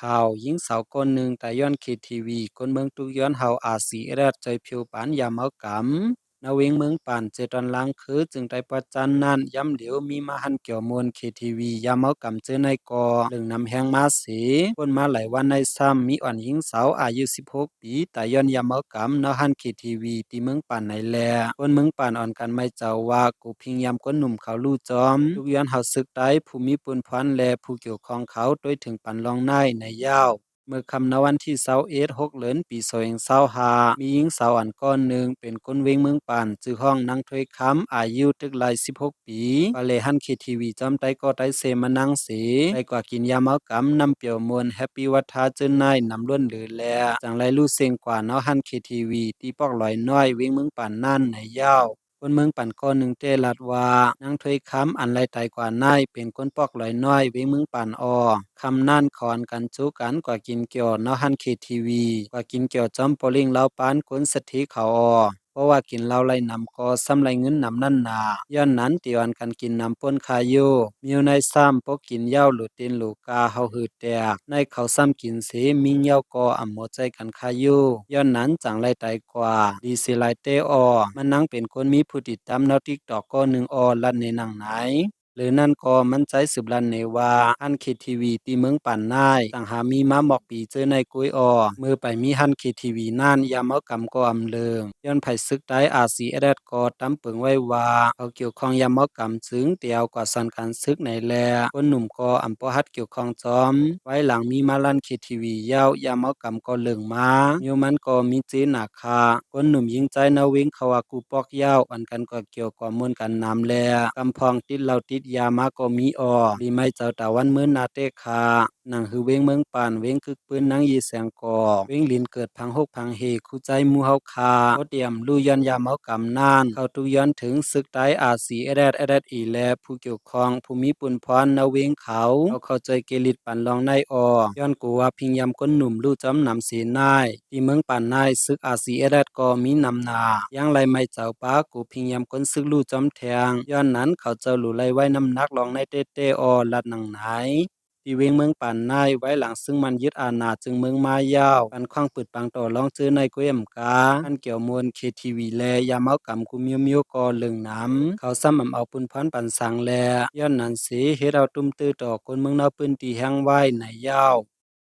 ข่าวหญิงสาวคนหนึ่งแต่ย้อนเคทีวีคนเมืองตุกย้อนเฮาอาซีเอรัดใจผิวปานยามเอากำนาเวงเมืองป่านเจตอนลังคือจึงได้ประจันนั้นย้ำเหลียวมีมาหันเกี่ยวมวลเคทีวียามเอากำเจอในกอเรื่องนำแหงมาสีคนมาหลายวันในซ้ำมีอ่อนหญิงสาวอายุ16ปีแต่ย้อนยามเอากำนาหันเคทีวีที่เมืองป่านในแลคนเมืองป่านอ่อนกันไม่เจ้าว่ากูพิงยามคนหนุ่มเขาลู่จอมทุกย้อนเฮาซึกได้ภูมิปุนพันและผู้เกี่ยวข้องเขาโดยถึงปันลองในยาวเมื่อคำนวันที่21 6เดือนปี2025มีหญิงสาวอันก้อนหนึ่งเป็นคนเวงเมืองปานจื่อห้องนางถ้วยคำอายุตึกหลาย16ปีปาเลหันเคทีวีจำไต้ก็ได้เซมานังเสได้กว่ากินยาเมากำนำเปียวมวลแฮปปี้วัฒาจื้นนายนำล้วนหรือแลจังไรลู่เซงกว่าเนาะหันเคทีวีที่ปอกลอยน้อยเวงเมืองปานนั่นในยาวคนเมืองปั่นก้อนหนึ่งเตลัดว่านางถ้วยคำอันไรไตกว่านายเป็นคนปอกลอยน้อยเวงเมืองปั่นคำนั่นขอนกันจูกันกว่ากินเกี่ยวนอฮันเคทีวีกว่ากินเกี่ยวจอมโปลิงเล่าปานคนสถิเขาเพราะว่ากินเหล้าไรนำก็ซ้ำไรเงินนำนั่นนาย้อนนั้นตีวันกันกินนำป้นคาโยมีอยู่ในซ้ำปกกินเหย้าหลุดเต็นหลูกาเฮาหืดแตกในเขาซ้ำกินเสมีเหย้าก็อ่ำหมดใจกันคาโยย้อนนั้นจังไรไตกว่าดีสิไลเตมันนั่งเป็นคนมีผู้ติดตามนอติกตอกก็หนึ่งลัดในหนังไหนหรือนั่นก็มั่นใจสืบลันเนว่าฮันเคทีวีตีเมืองปั่นนายต่างหามีมาหมอกปีเจอในกุ้ยมือไปมีฮันเคทีวีนั่นยามเอากำก็อำเลิงย้อนไผซึกได้อาซีเอเดดก็ตำเปิงไว้ว่าเขาเกี่ยวข้องยามเอากำซึ้งเตียวกว่าสันการซึกในแลคนหนุ่มก็อำปอฮัดเกี่ยวข้องจอมไว้หลังมีมาลันเคทีวียาวยามเอากำก็เลิงมามิวมันก็มีเจหนาคาคนหนุ่มยิงใจนาวิงเขาว่ากูปอกยาวอันกันก็เกี่ยวกับมวลกันนำแลกำพองติดเราติดยามาก็มีดีไม่เจ้าตะวันเมื่อนาเตคาหนังคือเวงเมืองปานเวงคึกปืนนังยีแสงกอเวงลินเกิดพังหกพังเฮคู่ใจมูเฮาคาโอเตียมลูยันยามเฮากำนานเข้าตุย้อนถึงศึกไตอาซีเอเดดอีแลผู้เกี่ยวข้องผู้มีปุนพรนาเวงเขาเข้าใจเกลิดปันลองในย้อนกูว่าพิงยามคนหนุ่มลู่จำนำเสียนายที่เมืองปานนายศึกอาซีเอเดดก็มีนำนายังไรไม่เจ้าป้ากูพิงยามคนซึกลู่จำแทงย้อนนั้นเขาเจ้าหลู่ไลไว้น้ำนักลองในเต้ลัดหนังไหนที่เวงเมืองป่านนายไว้หลังซึ่งมันยึดอาณาจึงเมืองมายาวกันคว้างปืดปังต่อลองซื้อในกุ้ยมกาอันเกี่ยวมวลเคทีวีแลยามเอากำกุมิวก็เลึงน้ำเขาซ้ำเอาปุนพันปันสังแลย้อนนั้นสีเฮ็ดเอาตุ้มตื้อต่อคนเมืองนาปืนตีแห้งไว้ในยาว